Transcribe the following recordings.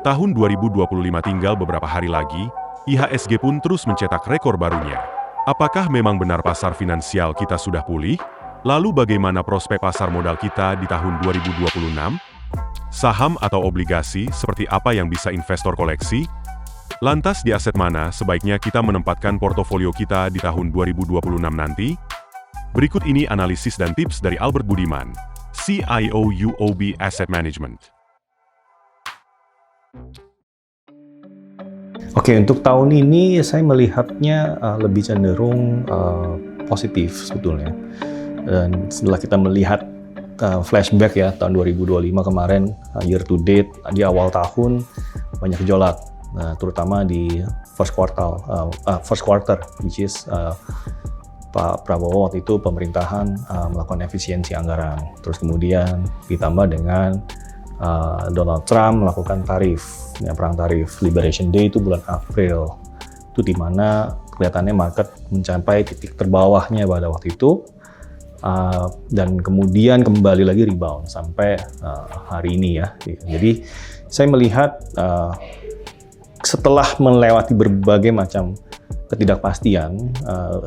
Tahun 2025 tinggal beberapa hari lagi, IHSG pun terus mencetak rekor barunya. Apakah memang benar pasar finansial kita sudah pulih? Lalu bagaimana prospek pasar modal kita di tahun 2026? Saham atau obligasi seperti apa yang bisa investor koleksi? Lantas di aset mana sebaiknya kita menempatkan portofolio kita di tahun 2026 nanti? Berikut ini analisis dan tips dari Albert Budiman, CIO UOB Asset Management. Oke, untuk tahun ini saya melihatnya lebih cenderung positif sebetulnya. Dan setelah kita melihat flashback ya tahun 2025 kemarin, year to date di awal tahun banyak gejolak, terutama di first quarter, which is Pak Prabowo waktu itu pemerintahan melakukan efisiensi anggaran. Terus kemudian ditambah dengan Donald Trump melakukan perang tarif. Liberation Day itu bulan April. Itu di mana kelihatannya market mencapai titik terbawahnya pada waktu itu. Dan kemudian kembali lagi rebound sampai hari ini ya. Jadi saya melihat setelah melewati berbagai macam ketidakpastian,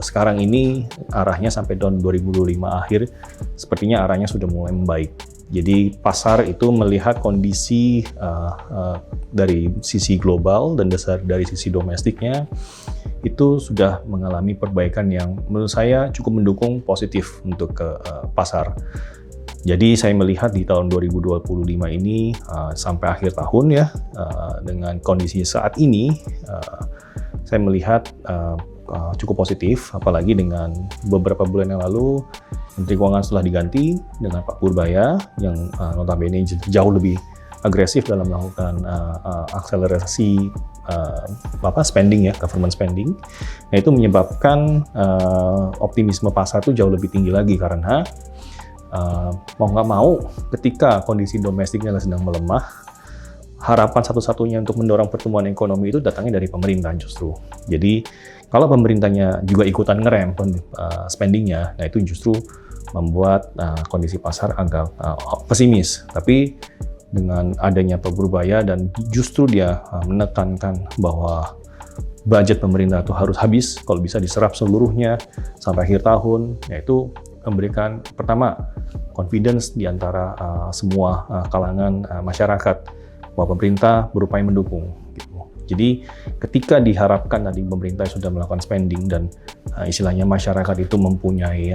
sekarang ini arahnya sampai tahun 2025 akhir sepertinya arahnya sudah mulai membaik. Jadi pasar itu melihat kondisi dari sisi global dan dari sisi domestiknya itu sudah mengalami perbaikan yang menurut saya cukup mendukung positif untuk ke pasar. Jadi saya melihat di tahun 2025 ini sampai akhir tahun ya, dengan kondisi saat ini saya melihat cukup positif, apalagi dengan beberapa bulan yang lalu Menteri Keuangan setelah diganti dengan Pak Purbaya yang notabene jauh lebih agresif dalam melakukan akselerasi spending ya, government spending. Nah, itu menyebabkan optimisme pasar itu jauh lebih tinggi lagi karena mau nggak mau ketika kondisi domestiknya sedang melemah, harapan satu-satunya untuk mendorong pertumbuhan ekonomi itu datangnya dari pemerintah justru. Jadi kalau pemerintahnya juga ikutan ngerem spendingnya, nah itu justru membuat kondisi pasar agak pesimis. Tapi dengan adanya Pak Purbaya dan justru dia menekankan bahwa budget pemerintah itu harus habis, kalau bisa diserap seluruhnya sampai akhir tahun, yaitu memberikan pertama confidence di antara semua kalangan masyarakat bahwa pemerintah berupaya mendukung. Gitu. Jadi ketika diharapkan tadi pemerintah sudah melakukan spending dan istilahnya masyarakat itu mempunyai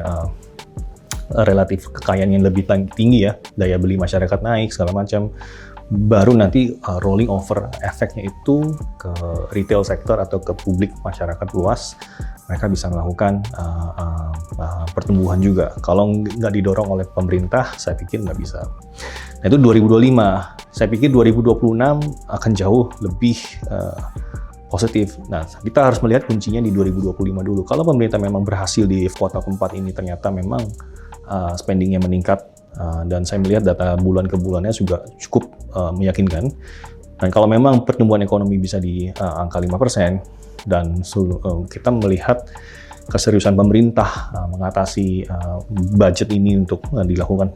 relatif kekayaan yang lebih tinggi ya, daya beli masyarakat naik segala macam, baru nanti rolling over efeknya itu ke retail sektor atau ke publik masyarakat luas, mereka bisa melakukan pertumbuhan juga. Kalau nggak didorong oleh pemerintah, saya pikir nggak bisa. Nah itu 2025. Saya pikir 2026 akan jauh lebih positif. Nah, kita harus melihat kuncinya di 2025 dulu. Kalau pemerintah memang berhasil di kuartal keempat ini ternyata memang spendingnya meningkat, dan saya melihat data bulan ke bulannya juga cukup meyakinkan. Dan kalau memang pertumbuhan ekonomi bisa di angka 5%, dan kita melihat keseriusan pemerintah mengatasi budget ini untuk dilakukan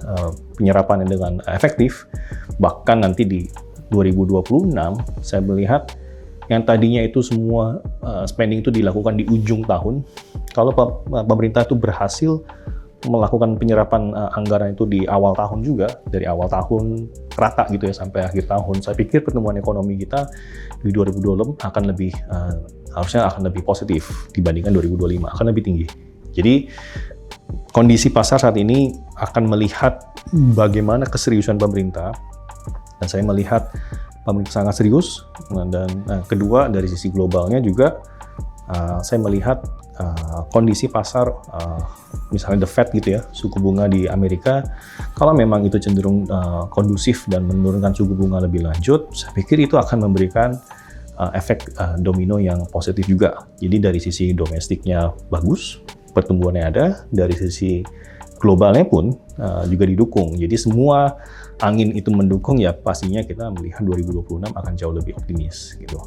penyerapannya dengan efektif, bahkan nanti di 2026 saya melihat yang tadinya itu semua spending itu dilakukan di ujung tahun, kalau pemerintah itu berhasil melakukan penyerapan anggaran itu di awal tahun juga, dari awal tahun rata gitu ya sampai akhir tahun, saya pikir pertumbuhan ekonomi kita di 2026 akan lebih harusnya akan lebih positif dibandingkan 2025, akan lebih tinggi. Jadi kondisi pasar saat ini akan melihat bagaimana keseriusan pemerintah, dan saya melihat pemerintah sangat serius. Dan kedua dari sisi globalnya juga saya melihat kondisi pasar, misalnya the Fed gitu ya, suku bunga di Amerika, kalau memang itu cenderung kondusif dan menurunkan suku bunga lebih lanjut, saya pikir itu akan memberikan efek domino yang positif juga. Jadi dari sisi domestiknya bagus, pertumbuhannya ada, dari sisi globalnya pun juga didukung. Jadi semua angin itu mendukung, ya pastinya kita melihat 2026 akan jauh lebih optimis gitu.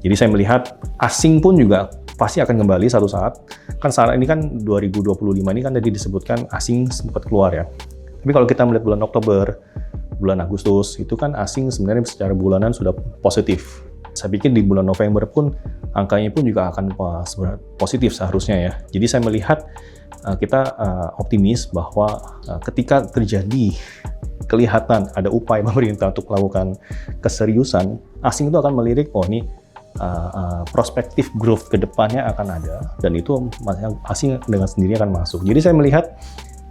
Jadi saya melihat asing pun juga pasti akan kembali satu saat. Kan saat ini kan 2025 ini kan tadi disebutkan asing sempat keluar ya. Tapi kalau kita melihat bulan Oktober, bulan Agustus itu kan asing sebenarnya secara bulanan sudah positif. Saya pikir di bulan November pun angkanya pun juga akan positif seharusnya ya. Jadi saya melihat kita optimis bahwa ketika terjadi kelihatan ada upaya pemerintah untuk melakukan keseriusan, asing itu akan melirik, oh ini prospektif growth ke depannya akan ada, dan itu asing dengan sendirinya akan masuk. Jadi saya melihat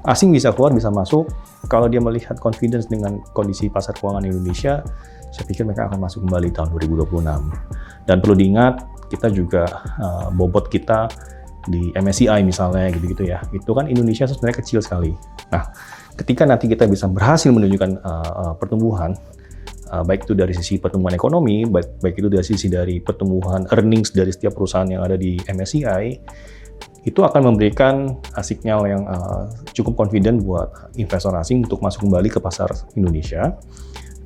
asing bisa keluar, bisa masuk. Kalau dia melihat confidence dengan kondisi pasar keuangan Indonesia, saya pikir mereka akan masuk kembali tahun 2026. Dan perlu diingat, kita juga bobot kita di MSCI misalnya gitu-gitu ya, itu kan Indonesia sebenarnya kecil sekali. Nah, ketika nanti kita bisa berhasil menunjukkan pertumbuhan, baik itu dari sisi pertumbuhan ekonomi, baik itu dari sisi dari pertumbuhan earnings dari setiap perusahaan yang ada di MSCI, itu akan memberikan sinyal yang cukup confident buat investor asing untuk masuk kembali ke pasar Indonesia.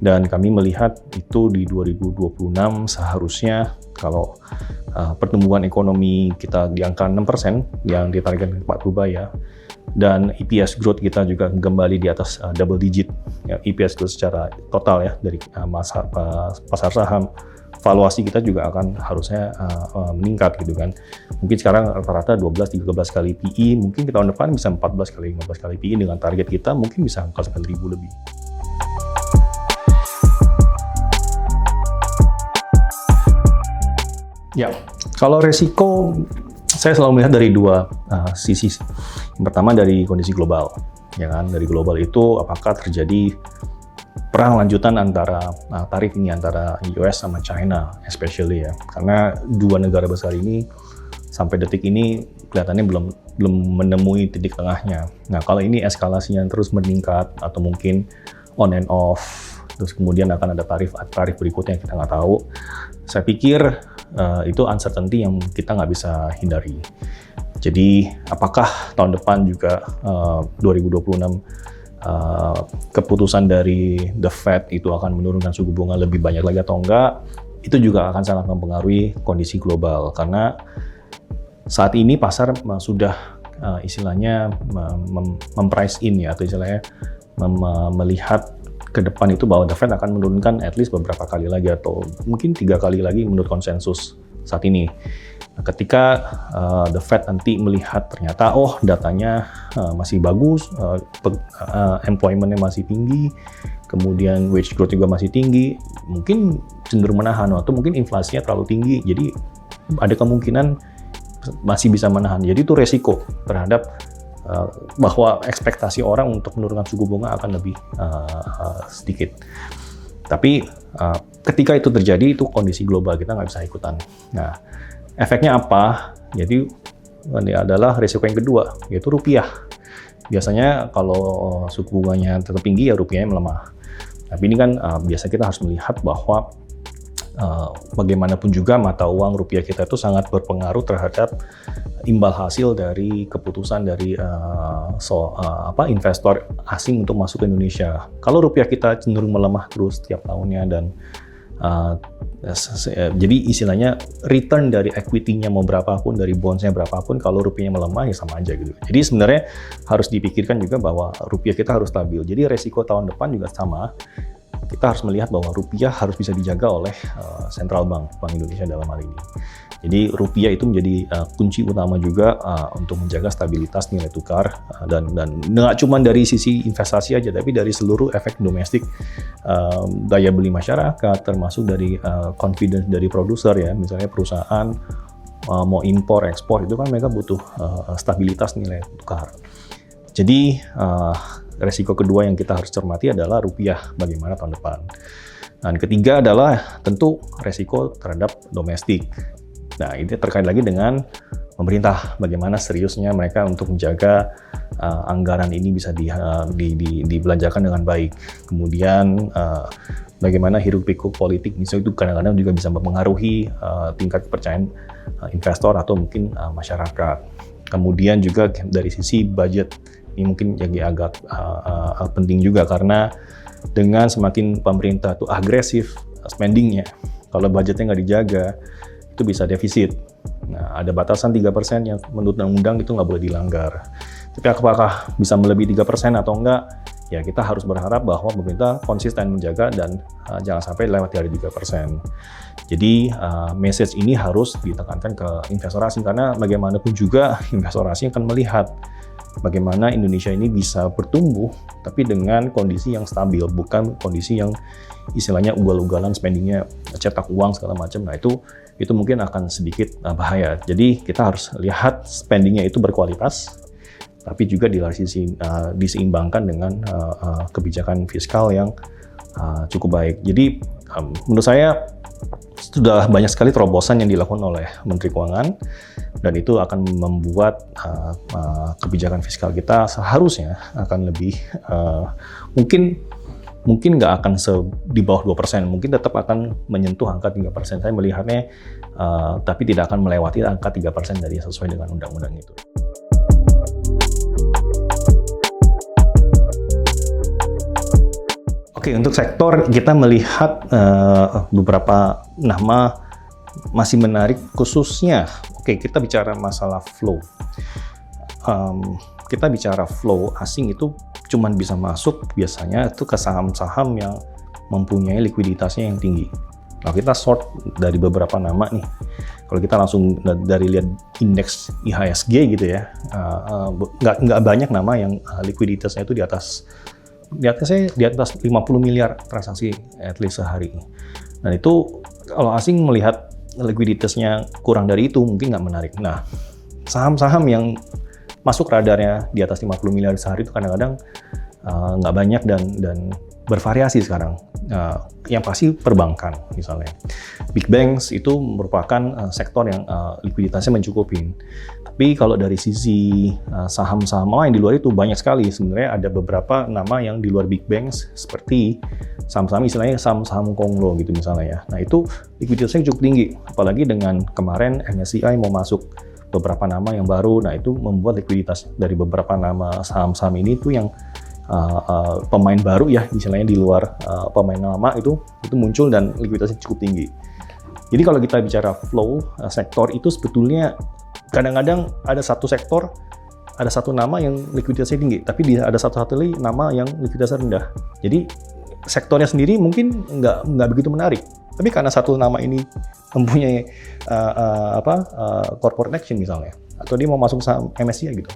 Dan kami melihat itu di 2026 seharusnya kalau pertumbuhan ekonomi kita di angka 6% yang ditargetkan Pak Rubaya, dan EPS growth kita juga kembali di atas double digit, ya, EPS growth secara total ya dari pasar saham, valuasi kita juga akan harusnya meningkat gitu kan. Mungkin sekarang rata-rata 12-13 kali PE, mungkin di tahun depan bisa 14 kali 15 kali PE, dengan target kita mungkin bisa angka 9.000 lebih. Ya, kalau resiko saya selalu melihat dari dua sisi. Yang pertama dari kondisi global, ya kan? Dari global itu apakah terjadi perang lanjutan antara tarif ini antara US sama China, especially ya, karena dua negara besar ini sampai detik ini kelihatannya belum menemui titik tengahnya. Nah, kalau ini eskalasinya terus meningkat atau mungkin on and off, terus kemudian akan ada tarif berikutnya yang kita nggak tahu. Saya pikir itu uncertainty yang kita nggak bisa hindari. Jadi apakah tahun depan juga 2026 keputusan dari The Fed itu akan menurunkan suku bunga lebih banyak lagi atau enggak, itu juga akan sangat mempengaruhi kondisi global. Karena saat ini pasar sudah istilahnya memprice in ya, atau istilahnya melihat ke depan itu bahwa The Fed akan menurunkan at least beberapa kali lagi atau mungkin 3 kali lagi menurut konsensus saat ini. Nah, ketika The Fed nanti melihat ternyata datanya masih bagus, employment-nya masih tinggi, kemudian wage growth juga masih tinggi, mungkin cenderung menahan, atau mungkin inflasinya terlalu tinggi, jadi ada kemungkinan masih bisa menahan. Jadi itu resiko terhadap bahwa ekspektasi orang untuk menurunkan suku bunga akan lebih sedikit. Tapi ketika itu terjadi, itu kondisi global, kita nggak bisa ikutan. Nah, efeknya apa? Jadi ini adalah resiko yang kedua, yaitu rupiah. Biasanya kalau suku bunganya tetap tinggi, ya rupiahnya melemah. Tapi ini kan biasa kita harus melihat bahwa bagaimanapun juga mata uang rupiah kita itu sangat berpengaruh terhadap imbal hasil dari keputusan dari investor asing untuk masuk ke Indonesia. Kalau rupiah kita cenderung melemah terus setiap tahunnya, dan jadi istilahnya return dari equity-nya mau berapapun, dari bonds-nya berapapun, kalau rupiahnya melemah ya sama aja gitu. Jadi sebenarnya harus dipikirkan juga bahwa rupiah kita harus stabil. Jadi resiko tahun depan juga sama. Kita harus melihat bahwa rupiah harus bisa dijaga oleh Central Bank Indonesia dalam hal ini. Jadi rupiah itu menjadi kunci utama juga untuk menjaga stabilitas nilai tukar, dan nggak cuma dari sisi investasi aja, tapi dari seluruh efek domestik, daya beli masyarakat, termasuk dari confidence dari produser ya. Misalnya perusahaan mau impor ekspor, itu kan mereka butuh stabilitas nilai tukar. Jadi resiko kedua yang kita harus cermati adalah rupiah bagaimana tahun depan. Dan ketiga adalah tentu resiko terhadap domestik. Nah, ini terkait lagi dengan pemerintah, bagaimana seriusnya mereka untuk menjaga anggaran ini bisa dibelanjakan dengan baik. Kemudian bagaimana hiruk-pikuk politik misalnya itu kadang-kadang juga bisa mempengaruhi tingkat kepercayaan investor atau mungkin masyarakat. Kemudian juga dari sisi budget, ini mungkin jadi agak penting juga, karena dengan semakin pemerintah itu agresif spendingnya, kalau budgetnya nggak dijaga, itu bisa defisit. Nah, ada batasan 3% yang menurut undang-undang itu nggak boleh dilanggar. Tapi apakah bisa melebihi 3% atau enggak, ya kita harus berharap bahwa pemerintah konsisten menjaga dan jangan sampai lewat dari 3%. Jadi message ini harus ditekankan ke investor asing, karena bagaimanapun juga investor asing akan melihat bagaimana Indonesia ini bisa bertumbuh tapi dengan kondisi yang stabil, bukan kondisi yang istilahnya ugal-ugalan spendingnya, cetak uang segala macam. Nah itu mungkin akan sedikit bahaya. Jadi kita harus lihat spendingnya itu berkualitas, tapi juga diseimbangkan dengan kebijakan fiskal yang cukup baik. Jadi menurut saya sudah banyak sekali terobosan yang dilakukan oleh Menteri Keuangan, dan itu akan membuat kebijakan fiskal kita seharusnya akan lebih mungkin nggak akan di bawah 2%, mungkin tetap akan menyentuh angka 3%. Saya melihatnya, tapi tidak akan melewati angka 3% dari sesuai dengan undang-undang itu. Oke, untuk sektor kita melihat beberapa nama masih menarik, khususnya kita bicara masalah flow. Kita bicara flow asing itu cuman bisa masuk biasanya itu ke saham-saham yang mempunyai likuiditasnya yang tinggi. Nah, kita sort dari beberapa nama nih. Kalau kita langsung dari lihat indeks IHSG gitu ya, nggak banyak nama yang likuiditasnya itu di atas 50 miliar transaksi at least sehari. Dan itu kalau asing melihat likuiditasnya kurang dari itu mungkin nggak menarik. Nah, saham-saham yang masuk radarnya di atas 50 miliar sehari itu kadang-kadang nggak banyak dan bervariasi sekarang. Yang pasti perbankan misalnya. Big banks itu merupakan sektor yang likuiditasnya mencukupi. Tapi kalau dari sisi saham-saham lain di luar itu banyak sekali. Sebenarnya ada beberapa nama yang di luar big banks seperti saham-saham istilahnya saham-saham konglo gitu misalnya ya. Nah itu likuiditasnya cukup tinggi. Apalagi dengan kemarin MSCI mau masuk beberapa nama yang baru. Nah itu membuat likuiditas dari beberapa nama saham-saham ini tuh yang pemain baru ya, misalnya di luar pemain lama itu muncul dan likuiditasnya cukup tinggi. Jadi kalau kita bicara flow sektor itu sebetulnya kadang-kadang ada satu sektor, ada satu nama yang likuiditasnya tinggi, tapi ada satu lagi nama yang likuiditasnya rendah. Jadi sektornya sendiri mungkin nggak begitu menarik, tapi karena satu nama ini mempunyai corporate action misalnya, atau dia mau masuk saham MSCI gitu.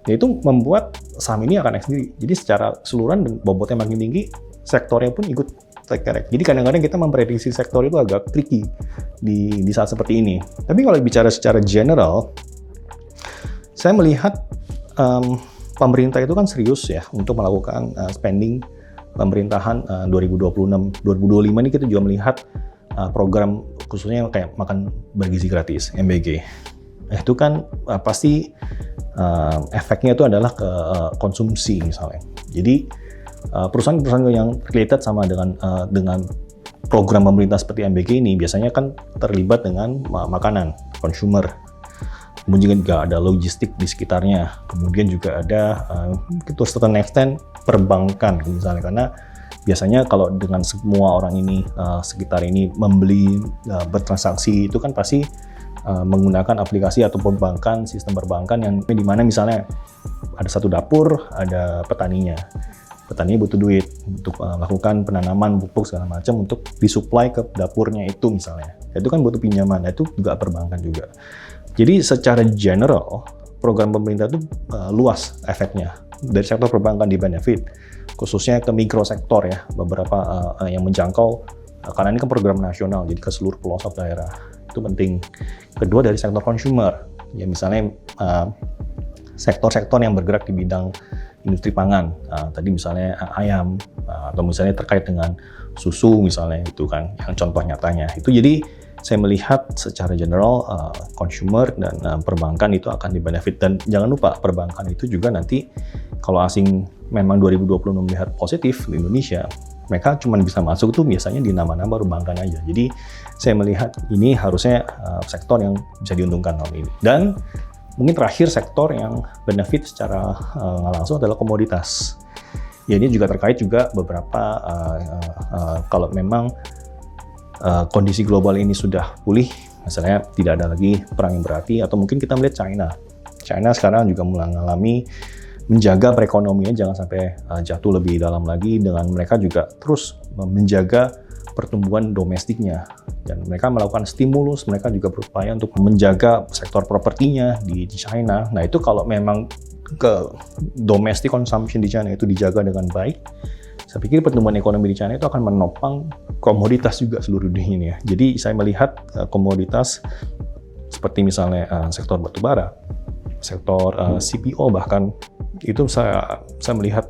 Ya itu membuat saham ini akan naik sendiri. Jadi secara keseluruhan bobotnya makin tinggi, sektornya pun ikut terkerek. Jadi kadang-kadang kita memprediksi sektor itu agak tricky di saat seperti ini. Tapi kalau bicara secara general, saya melihat pemerintah itu kan serius ya untuk melakukan spending pemerintahan 2026, 2025 ini kita juga melihat program khususnya kayak makan bergizi gratis, MBG. Itu kan pasti efeknya itu adalah ke konsumsi misalnya. Jadi perusahaan-perusahaan yang related sama dengan program pemerintah seperti MBG ini biasanya kan terlibat dengan makanan, consumer. Kemudian juga ada logistik di sekitarnya. Kemudian juga ada to a certain extent perbankan misalnya, karena biasanya kalau dengan semua orang ini sekitar ini membeli bertransaksi itu kan pasti menggunakan aplikasi atau perbankan, sistem perbankan yang di mana misalnya ada satu dapur, ada petaninya. Petaninya butuh duit untuk melakukan penanaman pupuk segala macam untuk disuplai ke dapurnya itu misalnya. Itu kan butuh pinjaman, itu juga perbankan juga. Jadi secara general, program pemerintah itu luas efeknya. Dari sektor perbankan di benefit, khususnya ke mikrosektor ya, beberapa yang menjangkau, karena ini kan program nasional, jadi ke seluruh pelosok daerah. Itu penting. Kedua dari sektor consumer, ya misalnya sektor-sektor yang bergerak di bidang industri pangan, tadi misalnya ayam, atau misalnya terkait dengan susu misalnya itu kan, yang contoh nyatanya. Itu jadi saya melihat secara general consumer dan perbankan itu akan di-benefit. Dan jangan lupa perbankan itu juga nanti kalau asing memang 2020 melihat positif di Indonesia, mereka cuma bisa masuk tuh biasanya di nama-nama perbankan aja. Jadi saya melihat ini harusnya sektor yang bisa diuntungkan tahun ini. Dan mungkin terakhir sektor yang benefit secara langsung adalah komoditas. Ya ini juga terkait juga beberapa kalau memang kondisi global ini sudah pulih, misalnya tidak ada lagi perang yang berarti, atau mungkin kita melihat China sekarang juga mulai mengalami menjaga perekonomian jangan sampai jatuh lebih dalam lagi, dengan mereka juga terus menjaga pertumbuhan domestiknya. Dan mereka melakukan stimulus, mereka juga berupaya untuk menjaga sektor propertinya di China. Nah itu kalau memang ke domestic consumption di China itu dijaga dengan baik, saya pikir pertumbuhan ekonomi di China itu akan menopang komoditas juga seluruh dunia ini ya. Jadi saya melihat komoditas seperti misalnya sektor batubara, sektor CPO bahkan, itu saya melihat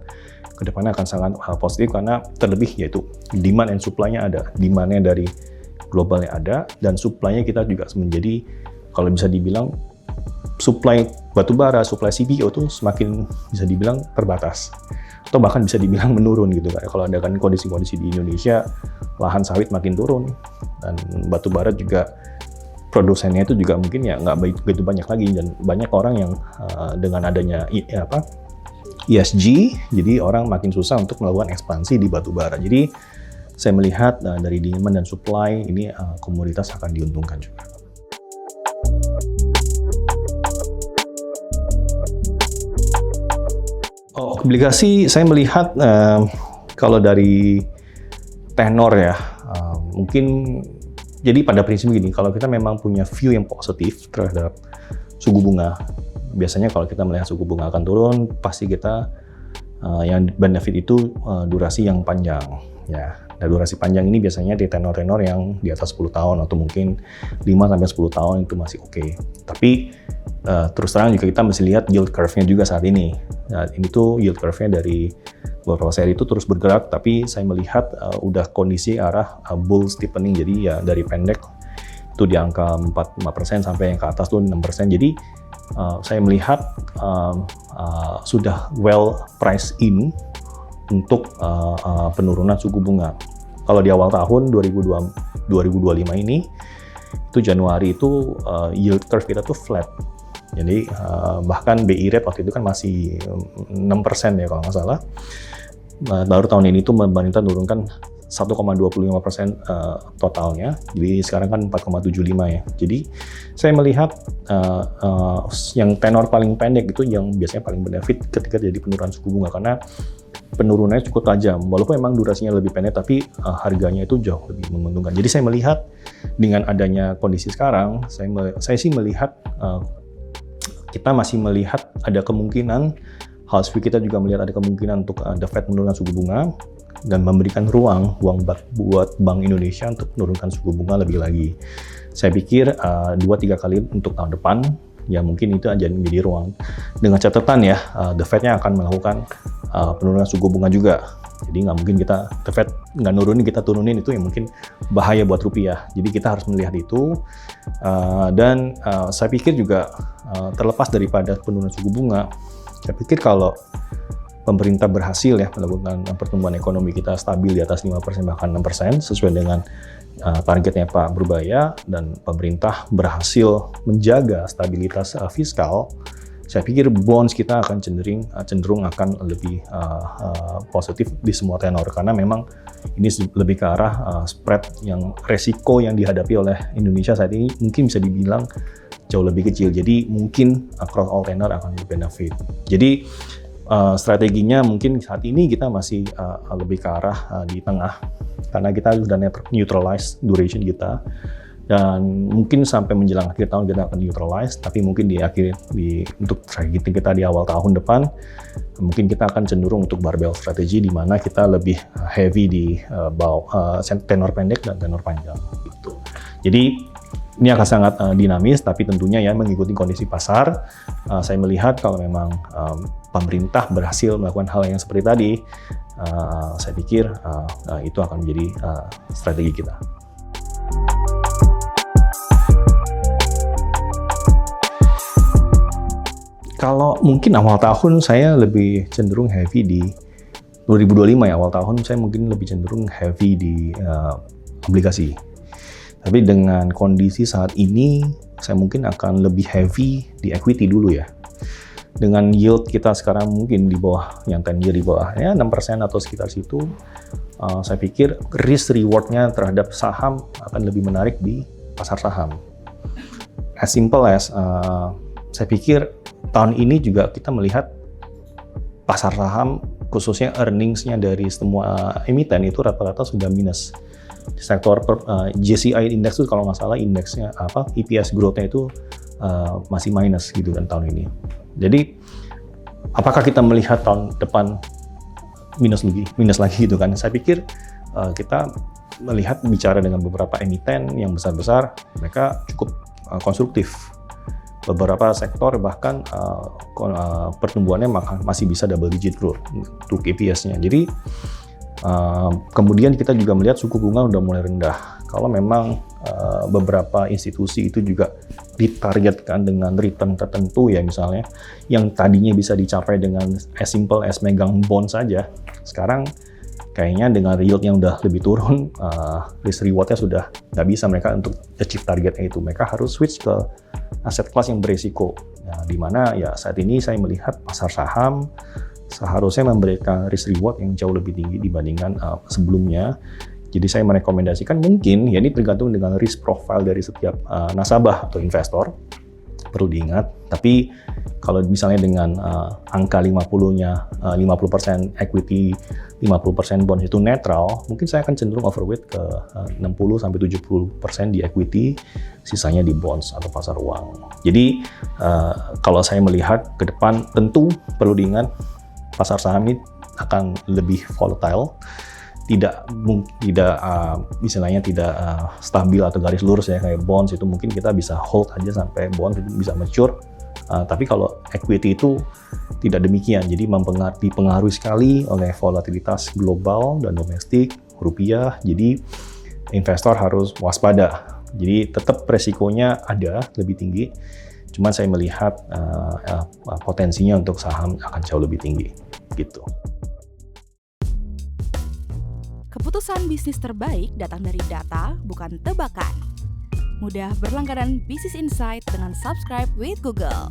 ke depannya akan sangat positif karena terlebih yaitu demand and supply-nya ada. Demand-nya dari globalnya ada dan supply-nya kita juga menjadi, kalau bisa dibilang supply batubara, supply CPO itu semakin bisa dibilang terbatas. Atau bahkan bisa dibilang menurun gitu kan. Kalau ada kan kondisi-kondisi di Indonesia, lahan sawit makin turun dan batubara juga produsennya itu juga mungkin ya nggak begitu banyak lagi, dan banyak orang yang dengan adanya ESG, jadi orang makin susah untuk melakukan ekspansi di batubara. Jadi saya melihat dari demand dan supply ini komoditas akan diuntungkan juga. Obligasi saya melihat kalau dari tenor ya mungkin. Jadi pada prinsip gini, kalau kita memang punya view yang positif terhadap suku bunga, biasanya kalau kita melihat suku bunga akan turun, pasti kita yang benefit itu durasi yang panjang. Ya, nah durasi panjang ini biasanya di tenor-tenor yang di atas 10 tahun atau mungkin 5-10 tahun itu masih oke. Tapi terus terang juga kita mesti lihat yield curve-nya juga saat ini. Nah, ini tuh yield curve-nya dari beberapa seri itu terus bergerak, tapi saya melihat udah kondisi arah bull steepening, jadi ya dari pendek itu di angka 4-5% sampai yang ke atas tuh 6%. Jadi saya melihat sudah well priced in untuk penurunan suku bunga. Kalau di awal tahun 2025 ini, itu Januari itu yield curve kita tuh flat. Jadi bahkan BI rate waktu itu kan masih 6% ya kalau nggak salah. Baru tahun ini tuh pemerintah turunkan 1,25% totalnya, jadi sekarang kan 4,75 ya. Jadi saya melihat yang tenor paling pendek itu yang biasanya paling benefit ketika jadi penurunan suku bunga, karena penurunannya cukup tajam. Walaupun memang durasinya lebih pendek, tapi harganya itu jauh lebih menguntungkan. Jadi saya melihat dengan adanya kondisi sekarang, saya sih melihat kita masih melihat ada kemungkinan, House View kita juga melihat ada kemungkinan untuk The Fed menurunkan suku bunga dan memberikan ruang buat Bank Indonesia untuk menurunkan suku bunga lebih lagi. Saya pikir 2-3 kali untuk tahun depan, ya mungkin itu aja menjadi ruang. Dengan catatan ya, The Fed-nya akan melakukan penurunan suku bunga juga. Jadi nggak mungkin The Fed nggak nurunin, kita turunin, itu yang mungkin bahaya buat rupiah. Jadi kita harus melihat itu. Dan saya pikir juga terlepas daripada penurunan suku bunga, saya pikir kalau pemerintah berhasil ya melakukan pertumbuhan ekonomi kita stabil di atas 5% bahkan 6% sesuai dengan targetnya Pak Purbaya, dan pemerintah berhasil menjaga stabilitas fiskal, saya pikir bonds kita akan cenderung akan lebih positif di semua tenor, karena memang ini lebih ke arah spread yang resiko yang dihadapi oleh Indonesia saat ini mungkin bisa dibilang jauh lebih kecil. Jadi mungkin across all tenor akan berbenefit. Jadi strateginya mungkin saat ini kita masih lebih ke arah di tengah, karena kita sudah neutralize duration kita, dan mungkin sampai menjelang akhir tahun kita akan neutralize, tapi mungkin untuk strategi kita di awal tahun depan mungkin kita akan cenderung untuk barbell strategi, di mana kita lebih heavy di tenor pendek dan tenor panjang gitu. Jadi ini akan sangat dinamis, tapi tentunya ya mengikuti kondisi pasar. Saya melihat kalau memang pemerintah berhasil melakukan hal yang seperti tadi, saya pikir itu akan menjadi strategi kita. Kalau mungkin awal tahun saya lebih cenderung heavy di 2025 ya, awal tahun saya mungkin lebih cenderung heavy di obligasi. Tapi dengan kondisi saat ini, saya mungkin akan lebih heavy di equity dulu ya. Dengan yield kita sekarang mungkin di bawah, yang 10 year di bawah ya 6% atau sekitar situ, saya pikir risk reward-nya terhadap saham akan lebih menarik di pasar saham. As simple as, saya pikir tahun ini juga kita melihat pasar saham, khususnya earnings-nya dari semua emiten itu rata-rata sudah minus. Di sektor JCI Index itu kalau nggak salah indeksnya EPS growth-nya itu masih minus gitu kan tahun ini. Jadi apakah kita melihat tahun depan minus lagi gitu kan? Saya pikir kita melihat bicara dengan beberapa emiten yang besar-besar, mereka cukup konstruktif. Beberapa sektor bahkan pertumbuhannya masih bisa double digit growth untuk EPS-nya. Jadi kemudian kita juga melihat suku bunga udah mulai rendah. Kalau memang beberapa institusi itu juga ditargetkan dengan return tertentu ya misalnya, yang tadinya bisa dicapai dengan as simple as megang bond saja, sekarang kayaknya dengan yield yang udah lebih turun, risk reward-nya sudah nggak bisa mereka untuk achieve targetnya itu. Mereka harus switch ke aset kelas yang berisiko. Nah, di mana ya saat ini saya melihat pasar saham seharusnya memberikan risk reward yang jauh lebih tinggi dibandingkan sebelumnya. Jadi saya merekomendasikan mungkin, ya ini tergantung dengan risk profile dari setiap nasabah atau investor, perlu diingat. Tapi kalau misalnya dengan angka 50-nya 50% equity, 50% bonds itu netral, mungkin saya akan cenderung overweight ke 60-70% di equity, sisanya di bonds atau pasar uang. Jadi kalau saya melihat ke depan, tentu perlu diingat pasar saham ini akan lebih volatile, tidak stabil atau garis lurus ya kayak bonds itu mungkin kita bisa hold aja sampai bond itu bisa mature. Tapi kalau equity itu tidak demikian, jadi dipengaruhi sekali oleh volatilitas global dan domestik, rupiah. Jadi investor harus waspada. Jadi tetap resikonya ada lebih tinggi. Cuman saya melihat potensinya untuk saham akan jauh lebih tinggi, gitu. Keputusan bisnis terbaik datang dari data, bukan tebakan. Mudah berlangganan Business Insight dengan subscribe with Google.